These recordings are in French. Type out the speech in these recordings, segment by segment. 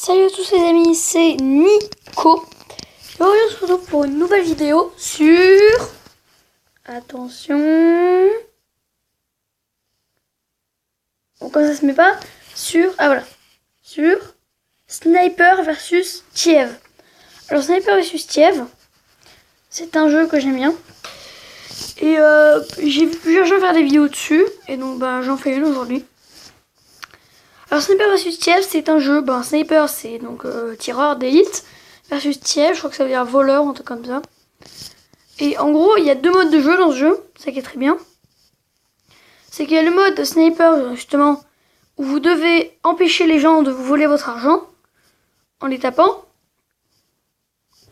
Salut à tous les amis, c'est Nico. Et aujourd'hui on se retrouve pour une nouvelle vidéo sur... Attention... Bon, comme ça se met pas. Sur... Ah voilà. Sur Sniper versus Tiev. Alors Sniper versus Tiev, c'est un jeu que j'aime bien. Et j'ai vu plusieurs gens faire des vidéos dessus. Et donc j'en fais une aujourd'hui. Alors Sniper versus Tiev, c'est un jeu, Sniper c'est donc tireur d'élite, versus Tiev, je crois que ça veut dire voleur, un truc comme ça. Et en gros, il y a deux modes de jeu dans ce jeu, ça qui est très bien. C'est qu'il y a le mode Sniper, justement, où vous devez empêcher les gens de vous voler votre argent, en les tapant.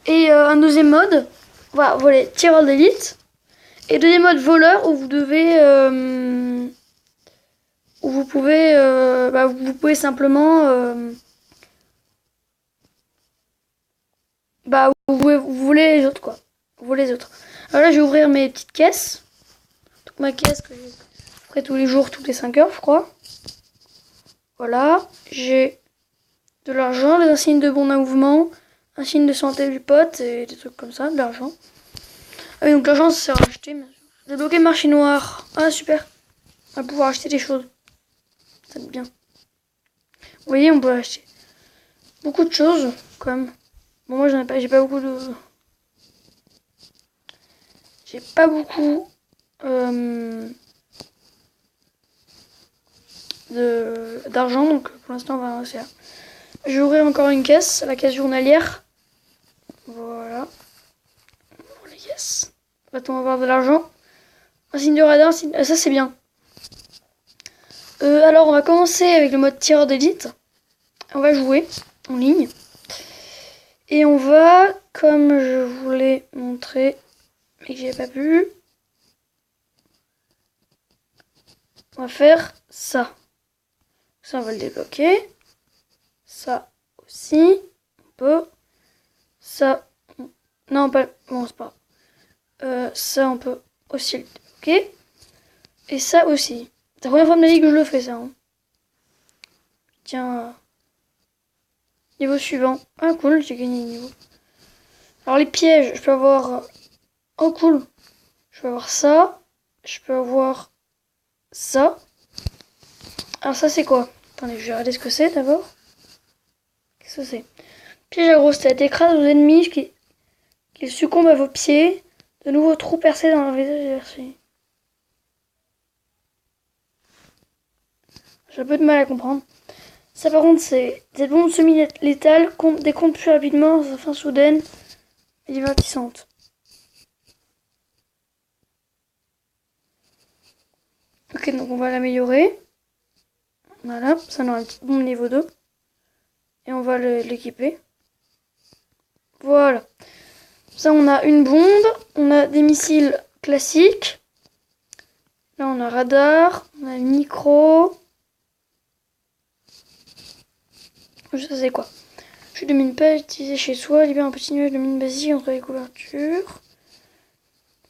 Et un deuxième mode, voilà, voler tireur d'élite. Et deuxième mode voleur, où vous devez... où vous pouvez simplement vous voulez les autres quoi. Vous voulez les autres. Alors là je vais ouvrir mes petites caisses. Donc ma caisse que je ferai tous les jours, toutes les 5 heures je crois. Voilà. J'ai de l'argent, des insignes de bon mouvement, un signe de santé du pote et des trucs comme ça, de l'argent. Ah oui donc l'argent ça sert à acheter. Débloquer le marché noir. Ah super. On va pouvoir acheter des choses. Ça va être bien. Vous voyez, on peut acheter beaucoup de choses, quand même. Bon, moi, j'ai pas beaucoup de... J'ai pas beaucoup d'argent, donc pour l'instant, on va rester là. Je vais ouvrir encore une caisse, la caisse journalière. Voilà. Pour les caisses. On va avoir de l'argent. Un signe de radar, ça c'est bien. Alors, on va commencer avec le mode tireur d'élite. On va jouer en ligne. Et on va, comme je vous l'ai montré, mais que j'ai pas pu, on va faire ça. Ça, on va le débloquer. Ça aussi, on peut. Ça, non, pas, bon, c'est pas. Ça, on peut aussi le débloquer. Et ça aussi. C'est la première fois de ma vie que je le fais, ça. Hein. Tiens. Niveau suivant. Ah, cool, j'ai gagné le niveau. Alors, les pièges, je peux avoir... Oh, cool. Je peux avoir ça. Je peux avoir ça. Alors, ça, c'est quoi? Attendez, je vais regarder ce que c'est, d'abord. Qu'est-ce que c'est? Piège à grosse tête. Écrase vos ennemis qui succombent à vos pieds. De nouveaux trous percés dans leur visage adversaire. J'ai un peu de mal à comprendre. Ça, par contre, c'est... Cette bombe semi-létale décompte plus rapidement à sa fin soudaine et divertissante. Ok, donc on va l'améliorer. Voilà, ça nous a un petit bombe niveau 2. Et on va l'équiper. Voilà. Ça, on a une bombe. On a des missiles classiques. Là, on a radar. On a micro. Ça, c'est quoi? Je de mine pas utilisé chez soi. Libère un petit nuage de mine basique entre les couvertures.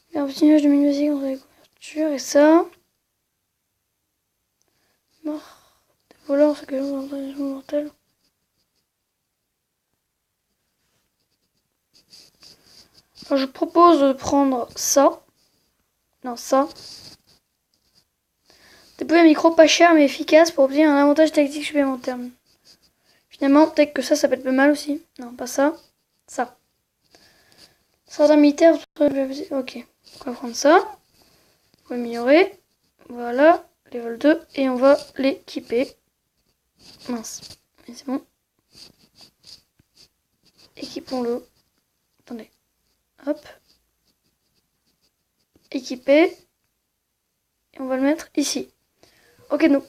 Libère un petit nuage de mine basique entre les couvertures. Et ça... Mort. Des voleurs, c'est que je mortel. Alors, je propose de prendre ça. Non, ça. Déployer un micro pas cher mais efficace pour obtenir un avantage tactique supplémentaire. Finalement, peut-être que ça peut être pas mal aussi. Non, pas ça. Ça. Certains militaires. Ok. On va prendre ça. On va améliorer. Voilà. Level 2. Et on va l'équiper. Mince. Mais c'est bon. Équipons-le. Attendez. Hop. Équiper. Et on va le mettre ici. Ok, donc.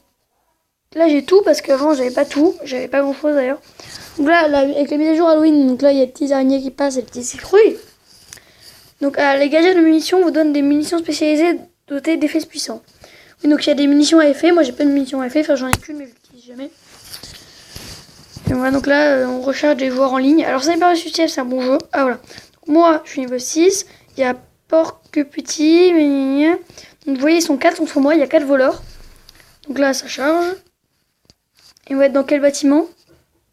Là, j'ai tout parce qu'avant, j'avais pas tout. J'avais pas grand chose d'ailleurs. Donc là, avec les mises à jour Halloween, donc là, il y a des petits araignées qui passent et des petites citrouilles. Donc, les gadgets de munitions vous donnent des munitions spécialisées dotées d'effets puissants. Oui, donc il y a des munitions à effet. Moi, j'ai pas de munitions à effet. Enfin, j'en ai qu'une, mais je l'utilise jamais. Et voilà, donc là, on recharge des joueurs en ligne. Alors, Sniper vs Tiev, c'est un bon jeu. Ah, voilà. Donc, moi, je suis niveau 6. Il y a Porc Petit. Donc, vous voyez, ils sont 4 contre moi. Il y a 4 voleurs. Donc là, ça charge. Et on va être dans quel bâtiment?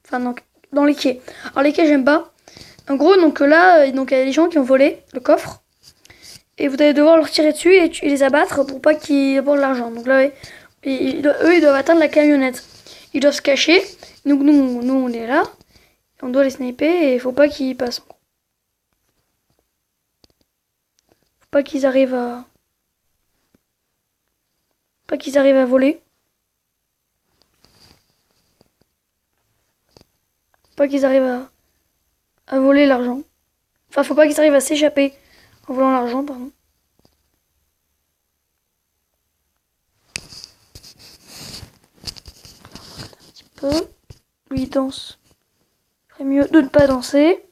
Enfin, donc, dans les quais. Alors les quais j'aime pas. En gros donc là donc il y a des gens qui ont volé le coffre et vous allez devoir leur tirer dessus et les abattre pour pas qu'ils apportent de l'argent. Donc là eux ils doivent atteindre la camionnette. Ils doivent se cacher. Donc nous on est là. On doit les sniper et il faut pas qu'ils passent. Faut pas qu'ils arrivent à voler. Faut pas qu'ils arrivent à voler l'argent. Enfin, faut pas qu'ils arrivent à s'échapper en volant l'argent, pardon. Un petit peu. Lui, il danse. Il ferait mieux de ne pas danser.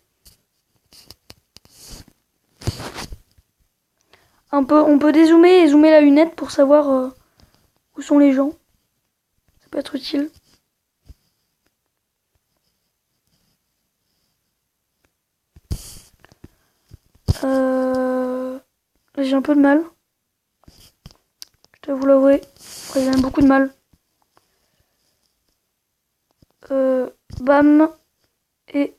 On peut dézoomer et zoomer la lunette pour savoir où sont les gens. Ça peut être utile. J'ai un peu de mal. Je dois vous l'avouer. J'ai même beaucoup de mal. Bam. Et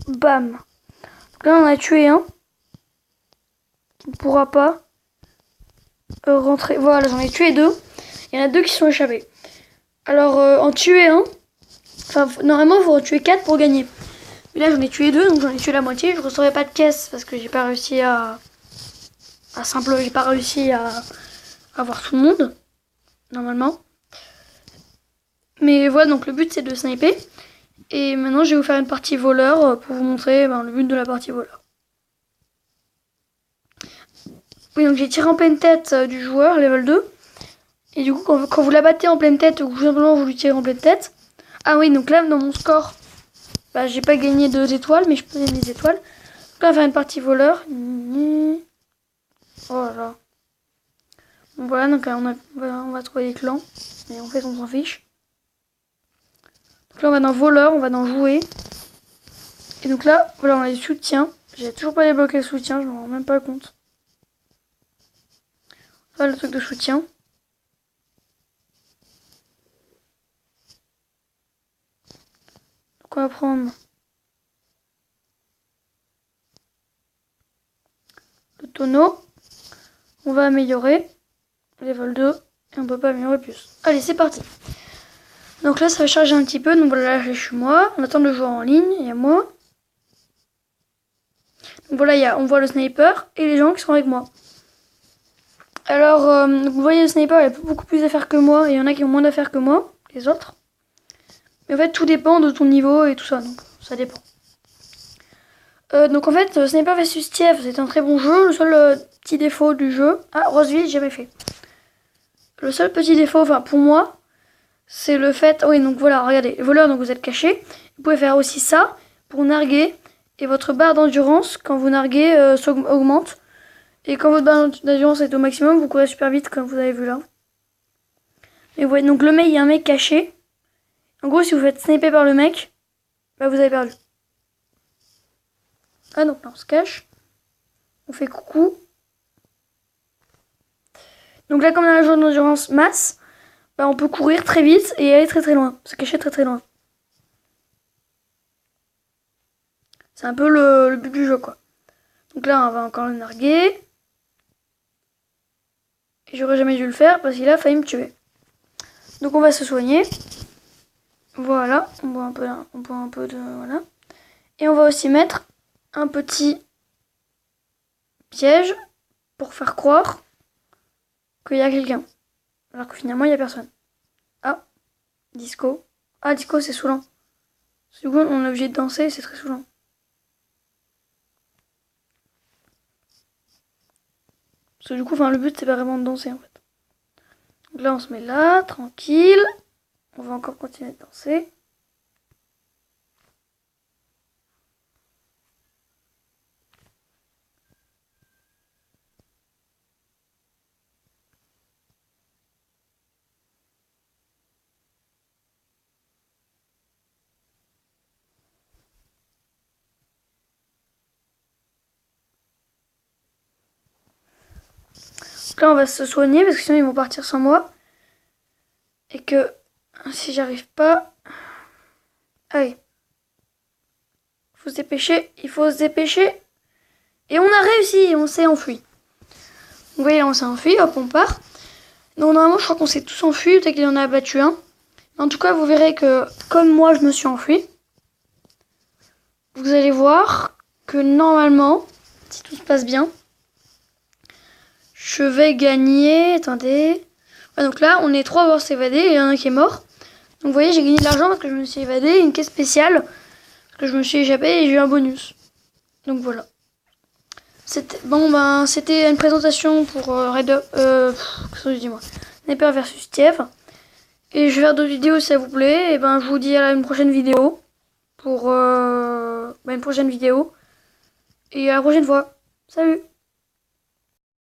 bam. Donc là, on a tué un. Qui ne pourra pas rentrer. Voilà, j'en ai tué deux. Il y en a deux qui sont échappés. Alors, en tuer un. Enfin, normalement, il faut en tuer 4 pour gagner. Mais là, j'en ai tué 2, donc j'en ai tué la moitié. Je ne recevrai pas de caisse parce que j'ai pas réussi j'ai pas réussi à avoir tout le monde, normalement. Mais voilà, donc le but c'est de sniper. Et maintenant, je vais vous faire une partie voleur pour vous montrer le but de la partie voleur. Oui, donc j'ai tiré en pleine tête du joueur, level 2. Et du coup, quand vous l'abattez en pleine tête ou tout simplement vous lui tirez en pleine tête. Ah oui, donc là, dans mon score, j'ai pas gagné 2 étoiles, mais je peux gagner des étoiles. Donc là, on va faire une partie voleur. Oh là là. Bon, voilà, donc on va trouver les clans. Et en fait, on s'en fiche. Donc là, on va dans voleur, on va dans jouer. Et donc là, voilà, on a du soutien. J'ai toujours pas débloqué le soutien, je me rends même pas compte. Voilà le truc de soutien. Donc on va prendre le tonneau. On va améliorer. Level 2. Et on peut pas améliorer plus. Allez, c'est parti. Donc là, ça va charger un petit peu. Donc voilà, là, je suis moi. On attend le joueur en ligne. Il y a moi. Donc voilà, on voit le sniper et les gens qui sont avec moi. Alors, vous voyez, le sniper, il a beaucoup plus d'affaires que moi. Et il y en a qui ont moins d'affaires que moi, les autres. Mais en fait, tout dépend de ton niveau et tout ça. Donc, ça dépend. Donc en fait, Sniper vs Tief, c'est un très bon jeu. Le seul petit défaut du jeu... Ah, Roseville, j'ai jamais fait. Le seul petit défaut, enfin pour moi, c'est le fait... Oui, donc voilà, regardez. Voleur, donc vous êtes caché. Vous pouvez faire aussi ça pour narguer. Et votre barre d'endurance, quand vous narguez, augmente. Et quand votre barre d'endurance est au maximum, vous courez super vite, comme vous avez vu là. Et vous voyez, donc le mec, il y a un mec caché. En gros, si vous faites sniper par le mec, vous avez perdu. Ah donc là on se cache. On fait coucou. Donc là comme on a la zone d'endurance masse, on peut courir très vite et aller très très loin. Se cacher très très loin. C'est un peu le but du jeu quoi. Donc là on va encore le narguer. Et j'aurais jamais dû le faire parce qu'il a failli me tuer. Donc on va se soigner. Voilà, on boit un peu de... Voilà. Et on va aussi mettre un petit piège pour faire croire qu'il y a quelqu'un. Alors que finalement il n'y a personne. Ah, disco. Ah, disco c'est saoulant. Du coup on est obligé de danser, c'est très saoulant. Parce que du coup, le but c'est pas vraiment de danser en fait. Donc là on se met là, tranquille. On va encore continuer de danser. Donc là on va se soigner parce que sinon ils vont partir sans moi. Et que si j'arrive pas Allez. Faut se dépêcher, il faut se dépêcher. Et on a réussi, on s'est enfui. Vous voyez, on s'est enfui, hop, on part. Donc normalement, je crois qu'on s'est tous enfuis, peut-être qu'il y en a abattu un. En tout cas, vous verrez que, comme moi, je me suis enfui, vous allez voir que normalement, si tout se passe bien, je vais gagner... Attendez... Ouais, donc là, on est 3 à avoir s'évadé et il y en a un qui est mort. Donc vous voyez, j'ai gagné de l'argent parce que je me suis évadé, une caisse spéciale, parce que je me suis échappé et j'ai eu un bonus. Donc voilà. C'était une présentation pour dis-moi, Sniper versus Tièvre. Et je vais faire d'autres vidéos si ça vous plaît. Et je vous dis à une prochaine vidéo. Pour une prochaine vidéo. Et à la prochaine fois. Salut!